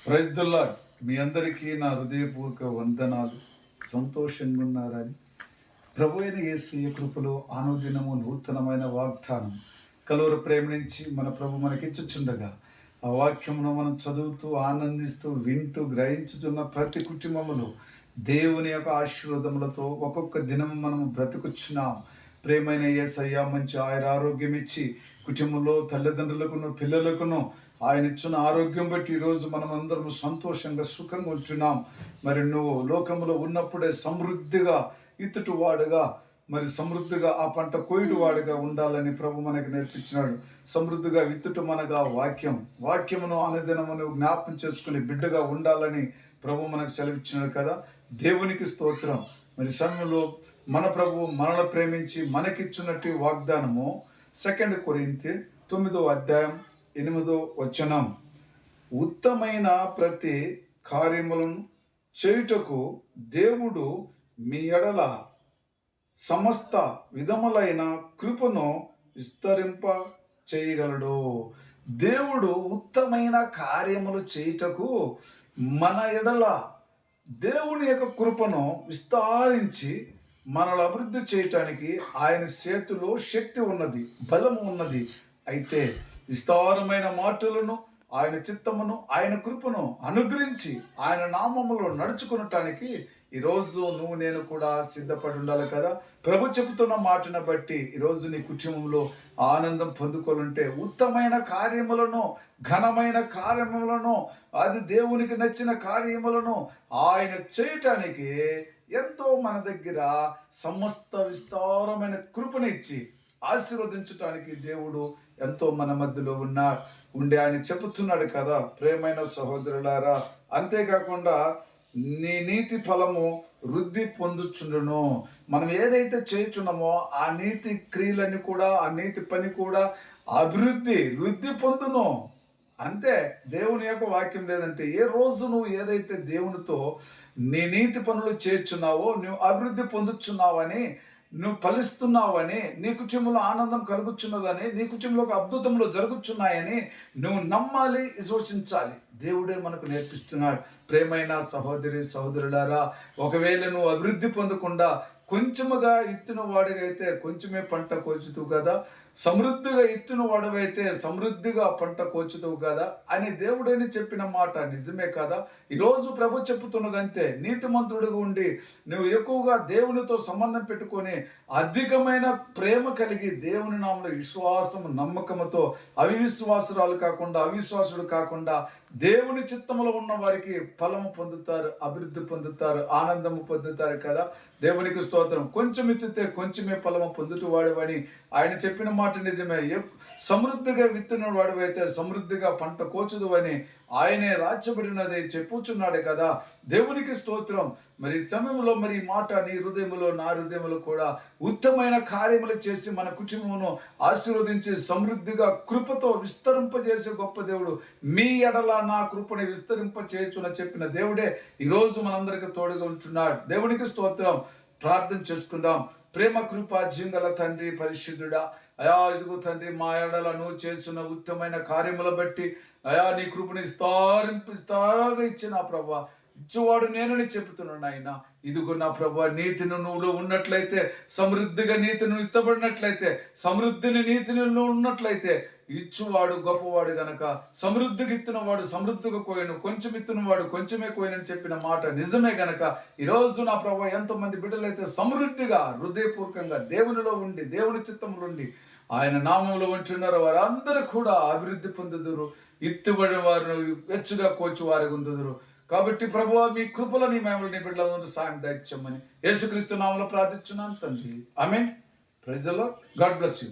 Praise the lord. మీ అందరికీ నా హృదయపూర్వక వందనాలు. సంతోషంగా ఉన్నారని ప్రభు అయిన యేసయ్య కృపలో అనుదినము నూతనమైన వాగ్దానం కలువరు ప్రేమ నుంచి మన ప్రభు మనకిచ్చుచుండగా ఆ వాక్యమును మనం చదువుతూ ఆనందిస్తూ వింటూ గ్రహించుచున్న ప్రతి కుటుంబములో దేవుని యొక్క ఆశీర్వాదములతో ఒక్కొక్క దినము మనము బ్రతుకుచున్నాం. ప్రేమైన యేసయ్య మంచి ఆరోగ్యం ఇచ్చి కుటుంబంలో తల్లిదండ్రులకును పిల్లలకును ఆయన ఇచ్చిన ఆరోగ్యం బట్టి ఈరోజు మనం అందరం సంతోషంగా సుఖంగా ఉంటున్నాం. మరి నువ్వు లోకంలో ఉన్నప్పుడే సమృద్ధిగా ఇతటు వాడుగా మరి సమృద్ధిగా ఆ పంట కోయుడు వాడిగా ఉండాలని ప్రభు మనకి నేర్పించినాడు. సమృద్ధిగా విత్తుట మనగా వాక్యమును అనుదినమును జ్ఞాపకం చేసుకుని బిడ్డగా ఉండాలని ప్రభు మనకు సెలవిచ్చినాడు కదా. దేవునికి స్తోత్రం. మరి సమయంలో మన ప్రభు మనల్ని ప్రేమించి మనకిచ్చినట్టు వాగ్దానము 2 కొరింథీ 9:8 ఉత్తమైన ప్రతి కార్యములను చేయుటకు దేవుడు మీ ఎడల సమస్త విధములైన కృపను విస్తరింప చేయగలడు. దేవుడు ఉత్తమైన కార్యములు చేయుటకు మన ఎడల దేవుని యొక్క కృపను విస్తరించి మనల్ని అభివృద్ధి చేయటానికి ఆయన చేతిలో శక్తి ఉన్నది, బలము ఉన్నది. అయితే విస్తారమైన మాటలను ఆయన చిత్తమును ఆయన కృపను అనుగ్రహించి ఆయన నామములో నడుచుకునటానికి ఈరోజు నువ్వు నేను కూడా సిద్ధపడి ఉండాలి కదా. ప్రభు చెబుతున్న మాటను బట్టి ఈరోజు నీ కుటుంబంలో ఆనందం పొందుకోవాలంటే ఉత్తమైన కార్యములను, ఘనమైన కార్యములను, అది దేవునికి నచ్చిన కార్యములను ఆయన చేయటానికి ఎంతో మన దగ్గర సమస్త విస్తారమైన కృపనిచ్చి ఆశీర్వదించటానికి దేవుడు ఎంతో మన మధ్యలో ఉండి ఆయన చెబుతున్నాడు కదా. ప్రేమైన సహోదరులారా, అంతేకాకుండా నీ నీతి ఫలము వృద్ధి పొందుచుండును. మనం ఏదైతే చేయుచున్నామో ఆ నీతి క్రియలన్నీ కూడా, ఆ నీతి పని కూడా వృద్ధి పొందును. అంతే. దేవుని యొక్క వాక్యం లేదంటే ఏ రోజు నువ్వు ఏదైతే దేవునితో నీ నీతి పనులు చేర్చున్నావో నువ్వు అభివృద్ధి పొందుచున్నావని, నువ్వు ఫలిస్తున్నావని, నీ కుటుంబంలో ఆనందం కలుగుచున్నదని, నీ కుటుంబంలో ఒక అద్భుతంలో జరుగుచున్నాయని నువ్వు నమ్మాలి, విశ్వసించాలి. దేవుడే మనకు నేర్పిస్తున్నాడు. ప్రేమైన సహోదరులారా, ఒకవేళ నువ్వు అభివృద్ధి పొందకుండా కొంచెముగా ఇత్తున వాడిగైతే కొంచెమే పంట కోచుతావు కదా, సమృద్ధిగా ఇత్తున వాడవైతే సమృద్ధిగా పంట కోచుతావు కదా అని దేవుడని చెప్పిన మాట నిజమే కదా. ఈరోజు ప్రభు చెప్పుతున్నదంతే. నీతిమంతుడుగా ఉండి నువ్వు ఎక్కువగా దేవునితో సంబంధం పెట్టుకొని అధికమైన ప్రేమ కలిగి దేవుని నామములో విశ్వాసం నమ్మకముతో అవిశ్వాసురాలు కాకుండా, అవిశ్వాసుడు కాకుండా దేవుని చిత్తములో ఉన్న వారికి ఫలము పొందుతారు, అభివృద్ధి పొందుతారు, ఆనందము పొందుతారు కదా. దేవునికి స్తోత్రం. కొంచెం ఎత్తితే కొంచెమే ఫలము పొందుతూ వాడవని ఆయన చెప్పిన మాట నిజమే. సమృద్ధిగా విత్తిన వాడవైతే సమృద్ధిగా పంట కోచుదు అని ఆయనే రాచబడినది చెప్పుచున్నాడు కదా. దేవునికి స్తోత్రం. మరి సమయంలో మరి మాట నీ హృదయములో నా హృదయములో కూడా ఉత్తమైన కార్యములు చేసి మన కుటుంబమును ఆశీర్వదించి సమృద్ధిగా కృపతో విస్తరింపజేసే గొప్ప దేవుడు. మీ ఎడల నా కృపని విస్తరింపచేయుచున చెప్పిన దేవుడే ఈరోజు మనందరికీ తోడుగా ఉంటున్నాడు. దేవునికి స్తోత్రం. ప్రార్థన చేసుకుందాం. ప్రేమ కృప జీంగల తండ్రి, పరిశుద్ధుడా, అయా ఇదిగో తండ్రి, మా ఎడల నువ్వు చేస్తున్న ఉత్తమైన కార్యముల బట్టి అయా నీ కృపని విస్తారంగా ఇచ్చిన ప్రభా, ఇచ్చేవాడు నేనని చెబుతున్నాను ఆయన. ఇదిగో నా ప్రభా, నీతిని నువ్వులో ఉన్నట్లయితే, సమృద్ధిగా నీతిని ఇత్తబడినట్లయితే, నీతిని నువ్వు ఉన్నట్లయితే ఇచ్చువాడు గొప్పవాడు గనక సమృద్ధిగా ఇత్తినవాడు సమృద్ధిగా కోయను, కొంచెం ఇత్తినవాడు కొంచెమే కోయనని చెప్పిన మాట నిజమే గనక ఈరోజు నా ప్రభా ఎంతమంది బిడ్డలైతే సమృద్ధిగా హృదయపూర్వకంగా దేవునిలో ఉండి దేవుని చిత్తంలో ఉండి ఆయన నామంలో ఉంటున్నారో వారందరూ కూడా అభివృద్ధి పొందుదురు, ఇత్తుబడిన వారు వెచ్చుగా కోచు వారి ఉందుదురు. కాబట్టి ప్రభువా, మీ కృపలో నీ మేమలు నీ బిడ్డల సాయం దయచేయమని యేసుక్రీస్తు నామములో ప్రార్థిస్తున్నాను తండ్రి. ఆమేన్. Praise the Lord. God bless you.